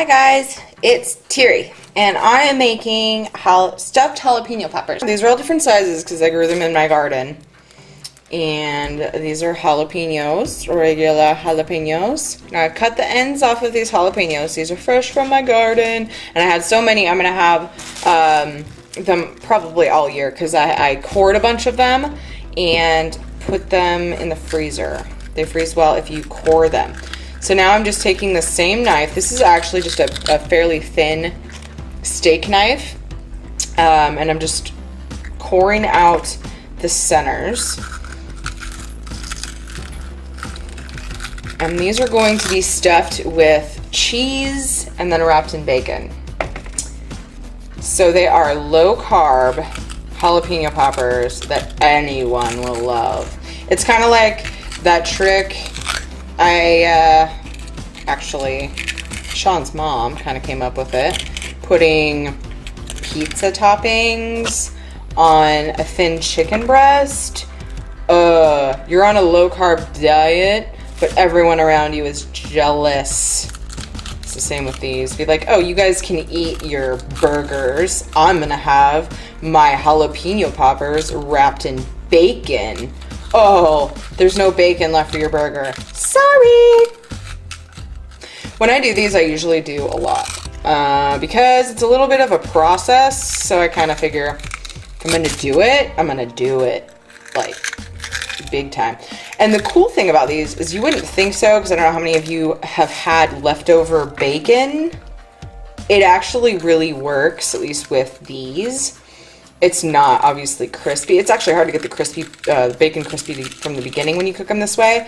Hi guys, it's Terry, and I am making stuffed jalapeno poppers. These are all different sizes because I grew them in my garden. And these are jalapenos, regular jalapenos. Now I cut the ends off of these jalapenos. These are fresh from my garden, and I had so many I'm gonna have them probably all year because I cored a bunch of them and put them in the freezer. They freeze well if you core them. So now I'm just taking the same knife. This is actually just a fairly thin steak knife, and I'm just coring out the centers. And these are going to be stuffed with cheese and then wrapped in bacon. So they are low-carb jalapeno poppers that anyone will love. It's kind of like that trick actually, Sean's mom kind of came up with it, putting pizza toppings on a thin chicken breast. You're on a low-carb diet, but everyone around you is jealous. It's the same with these. Be like, oh, you guys can eat your burgers. I'm gonna have my jalapeno poppers wrapped in bacon. Oh, there's no bacon left for your burger. Sorry! When I do these, I usually do a lot. Because it's a little bit of a process, so I kind of figure if I'm gonna do it, I'm gonna do it, like, big time. And the cool thing about these is you wouldn't think so, because I don't know how many of you have had leftover bacon. It actually really works, at least with these. It's not obviously crispy. It's actually hard to get the bacon crispy from the beginning when you cook them this way.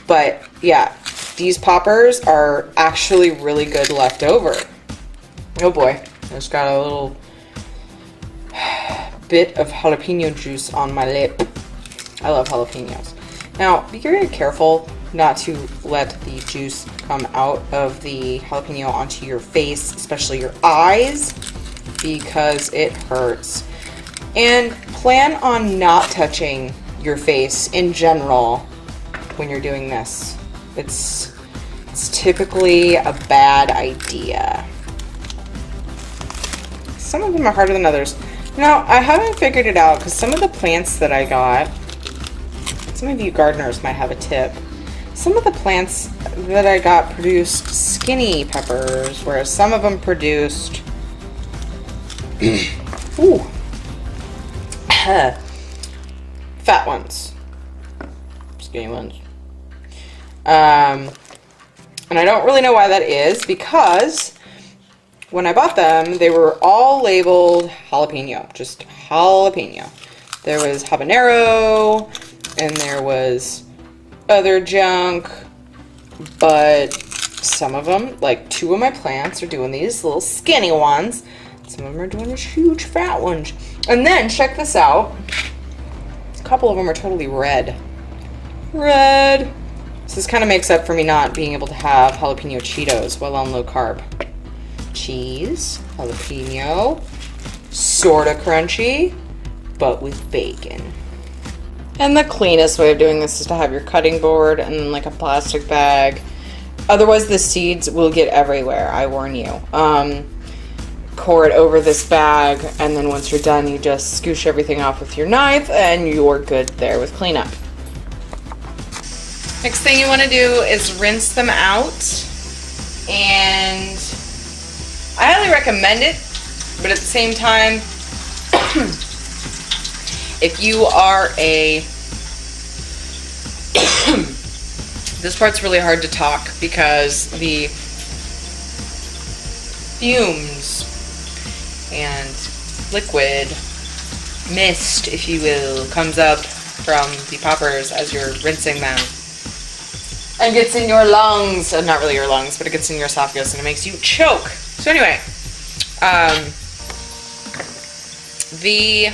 But yeah, these poppers are actually really good leftover. Oh boy, I just got a little bit of jalapeno juice on my lip. I love jalapenos. Now, be very careful not to let the juice come out of the jalapeno onto your face, especially your eyes, because it hurts. And plan on not touching your face in general when you're doing this. It's typically a bad idea. Some of them are harder than others. Now, I haven't figured it out because some of the plants that I got, some of you gardeners might have a tip. Some of the plants that I got produced skinny peppers, whereas some of them produced fat ones, skinny ones. And I don't really know why that is, because when I bought them, they were all labeled jalapeno, just jalapeno. There was habanero, and there was other junk, but some of them, like 2 of my plants, are doing these little skinny ones. Some of them are doing these huge fat ones. And then, check this out. A couple of them are totally red. Red. So this kind of makes up for me not being able to have jalapeno Cheetos while on low carb. Cheese, jalapeno, sorta crunchy, but with bacon. And the cleanest way of doing this is to have your cutting board and like a plastic bag. Otherwise the seeds will get everywhere, I warn you. Pour it over this bag, and then once you're done, you just scoosh everything off with your knife, and you're good there with cleanup. Next thing you want to do is rinse them out, and I highly recommend it, but at the same time, if you are this part's really hard to talk because the fumes and liquid mist, if you will, comes up from the poppers as you're rinsing them and gets in your lungs. Not really your lungs, but it gets in your esophagus and it makes you choke. So anyway, the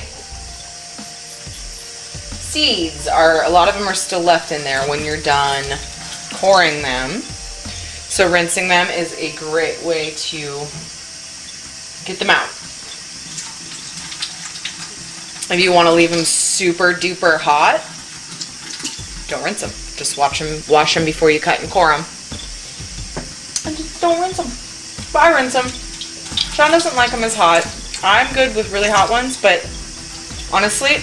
seeds a lot of them are still left in there when you're done coring them. So rinsing them is a great way to get them out. If you want to leave them super duper hot, don't rinse them. Just wash them before you cut and core them. And just don't rinse them. Bye. I rinse them. Sean doesn't like them as hot. I'm good with really hot ones, but honestly,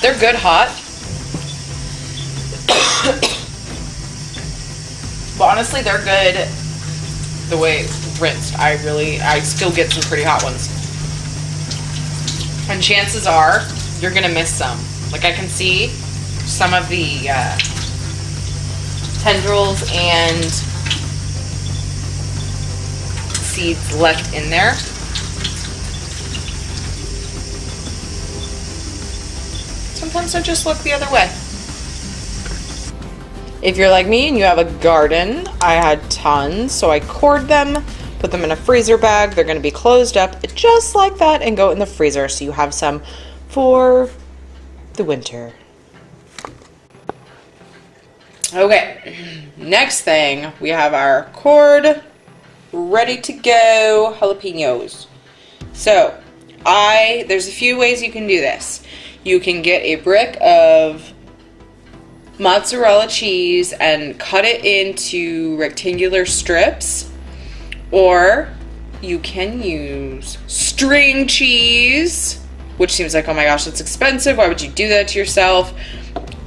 they're good hot. But honestly, they're good the way rinsed. I still get some pretty hot ones. And chances are, you're gonna miss some. Like I can see some of the tendrils and seeds left in there. Sometimes I just look the other way. If you're like me and you have a garden, I had tons, so I cored them, put them in a freezer bag. They're going to be closed up just like that and go in the freezer, so you have some for the winter. Okay, next thing, we have our cored, ready to go jalapenos. So, there's a few ways you can do this. You can get a brick of mozzarella cheese and cut it into rectangular strips, or you can use string cheese, which seems like, oh my gosh, that's expensive. Why would you do that to yourself?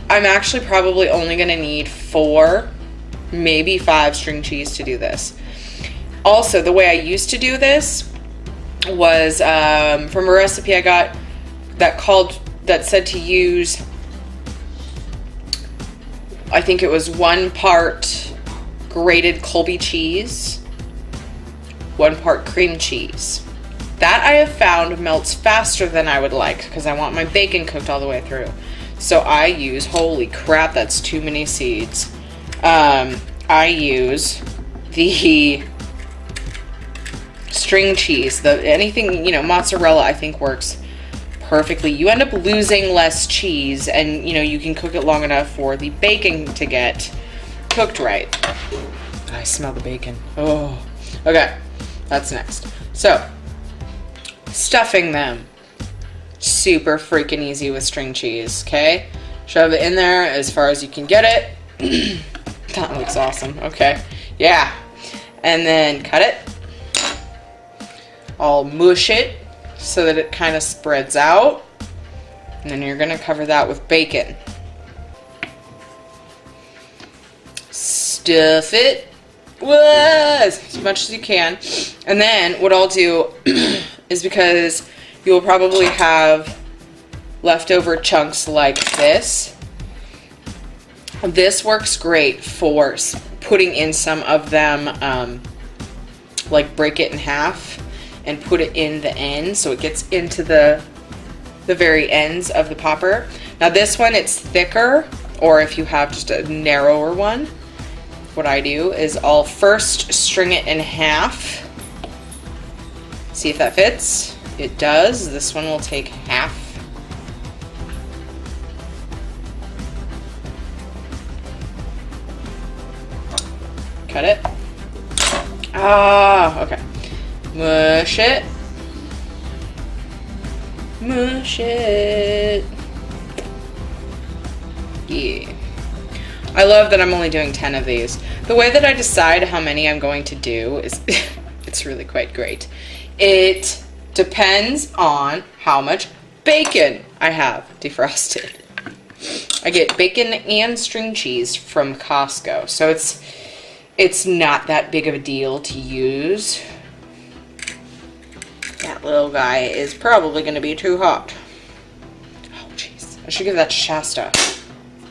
I'm actually probably only going to need 4, maybe 5 string cheese to do this. Also, the way I used to do this was from a recipe I got that said to use, I think it was 1 part grated Colby cheese, 1 part cream cheese. That I have found melts faster than I would like because I want my bacon cooked all the way through. So I use, holy crap, that's too many seeds. I use the string cheese, anything, mozzarella I think works perfectly. You end up losing less cheese, and you can cook it long enough for the bacon to get cooked right. I smell the bacon. Oh, okay, that's next. So, stuffing them. Super freaking easy with string cheese, okay? Shove it in there as far as you can get it. That looks awesome. Okay, yeah. And then cut it. I'll mush it so that it kind of spreads out. And then you're gonna cover that with bacon. Stuff it as much as you can. And then what I'll do is, because you'll probably have leftover chunks like this, this works great for putting in some of them, like break it in half and put it in the end so it gets into the very ends of the popper. Now this one, it's thicker, or if you have just a narrower one, what I do is I'll first string it in half. See if that fits. It does. This one will take half. Cut it. Ah, okay. Mush it. Mush it. Yeah. I love that I'm only doing 10 of these. The way that I decide how many I'm going to do is, it's really quite great. It depends on how much bacon I have defrosted. I get bacon and string cheese from Costco, so it's not that big of a deal to use. That little guy is probably going to be too hot. Oh, jeez. I should give that to Shasta.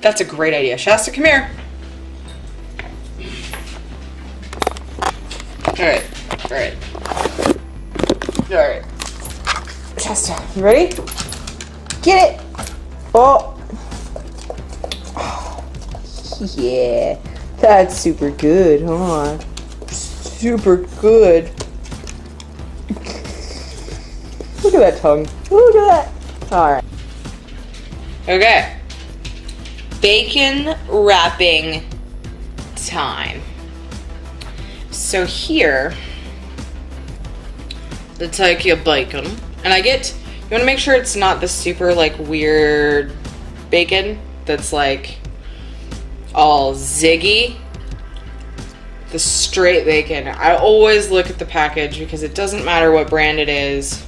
That's a great idea. Shasta, come here. Alright. Alright. Alright. Shasta, you ready? Get it! Oh! Yeah. That's super good, huh? Super good. Look at that tongue. Look at that. Alright. Okay. Bacon wrapping time. So here, let's take your bacon. And you want to make sure it's not the super like weird bacon that's like all ziggy. the straight bacon. I always look at the package because it doesn't matter what brand it is.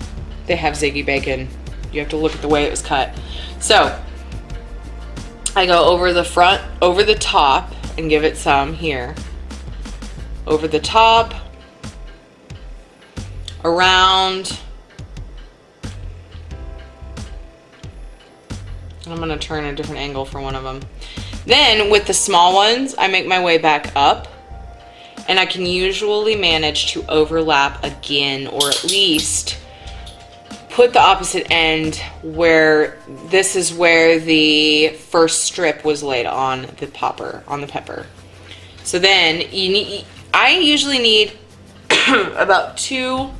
They have Ziggy bacon. You have to look at the way it was cut. So I go over the front, over the top, and give it some here. Over the top, around. I'm gonna turn a different angle for one of them. Then with the small ones, I make my way back up, and I can usually manage to overlap again, or at least put the opposite end where this is where the first strip was laid on the pepper. So then I usually need about 2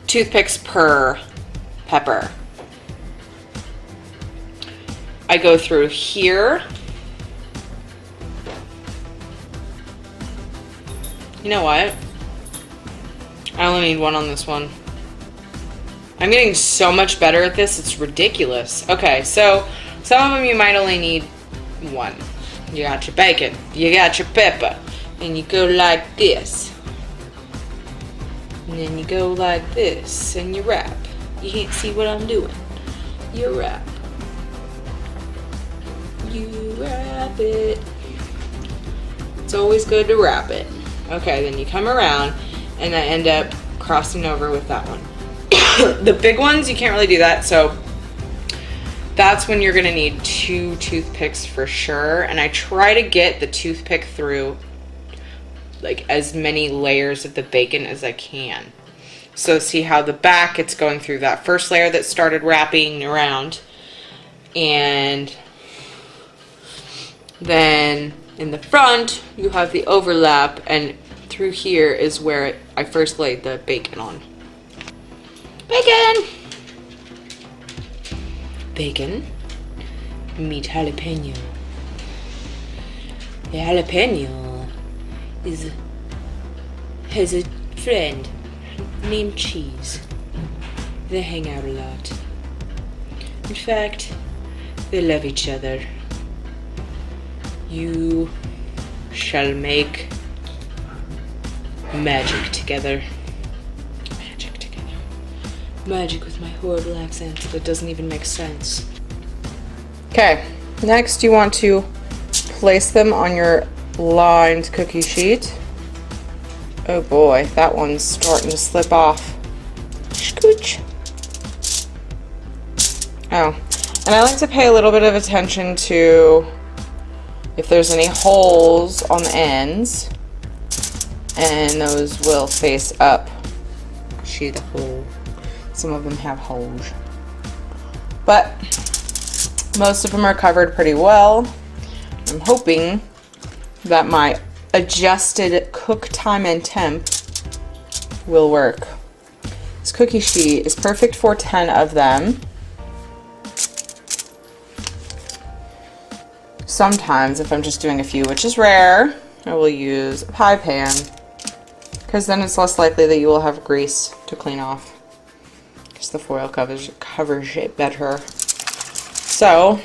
toothpicks per pepper. I go through here. You know what? I only need 1 on this one. I'm getting so much better at this, it's ridiculous. Okay, so some of them you might only need 1. You got your bacon, you got your pepper, and you go like this. And then you go like this, and you wrap. You can't see what I'm doing. You wrap. You wrap it. It's always good to wrap it. Okay, then you come around, and I end up crossing over with that one. The big ones, you can't really do that, so that's when you're gonna need 2 toothpicks for sure. And I try to get the toothpick through like as many layers of the bacon as I can. So see how the back, it's going through that first layer that started wrapping around, and then in the front you have the overlap, and through here is where I first laid the bacon on. Bacon! Bacon, meet jalapeno. The jalapeno has a friend named Cheese. They hang out a lot. In fact, they love each other. You shall make magic together. Magic together. Magic with my horrible accent that doesn't even make sense. Okay, next you want to place them on your lined cookie sheet. Oh boy, that one's starting to slip off. Scooch. Oh, and I like to pay a little bit of attention to if there's any holes on the ends, and those will face up. See the hole. Some of them have holes, but most of them are covered pretty well. I'm hoping that my adjusted cook time and temp will work. This cookie sheet is perfect for 10 of them. Sometimes, if I'm just doing a few, which is rare, I will use a pie pan, because then it's less likely that you will have grease to clean off, because the foil covers it better. So,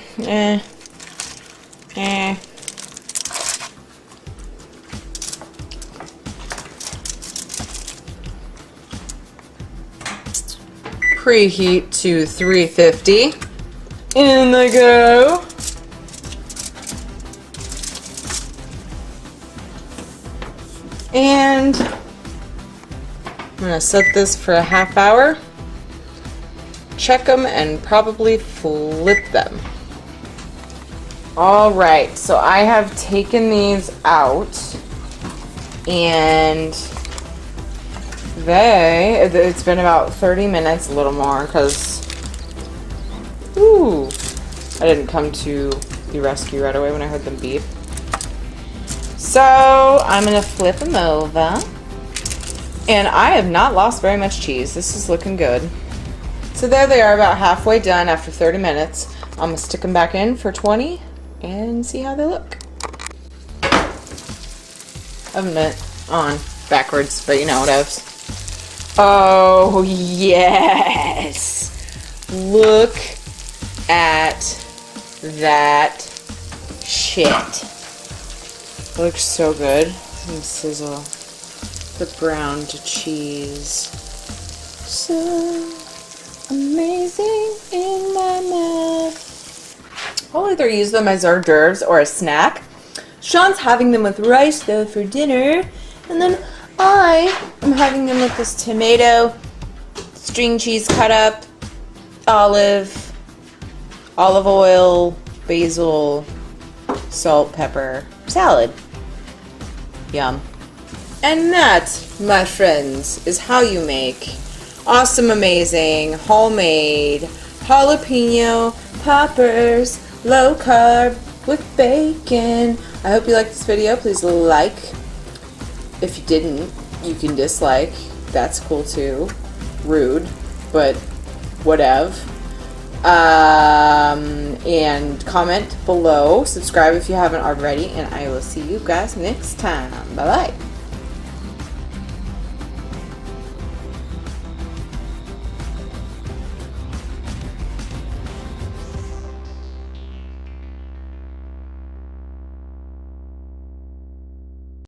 preheat to 350. In they go. And I'm gonna set this for a half hour. Check them and probably flip them. All right, so I have taken these out, and it's been about 30 minutes, a little more, because I didn't come to the rescue right away when I heard them beep. So I'm gonna flip them over, and I have not lost very much cheese. This is looking good. So there they are, about halfway done after 30 minutes. I'm gonna stick them back in for 20 and see how they look. Oven mitt on backwards, but you know what else. Oh yes! Look at that shit. Looks so good. And sizzle the browned cheese. So amazing in my mouth. I'll either use them as hors d'oeuvres or a snack. Sean's having them with rice though for dinner. And then I am having them with this tomato, string cheese cut up, olive oil, basil, salt, pepper, salad. Yum. And that, my friends, is how you make awesome, amazing, homemade jalapeno poppers, low carb with bacon. I hope you liked this video. Please like. If you didn't, you can dislike. That's cool too. Rude, but whatever. And comment below. Subscribe if you haven't already. And I will see you guys next time. Bye-bye.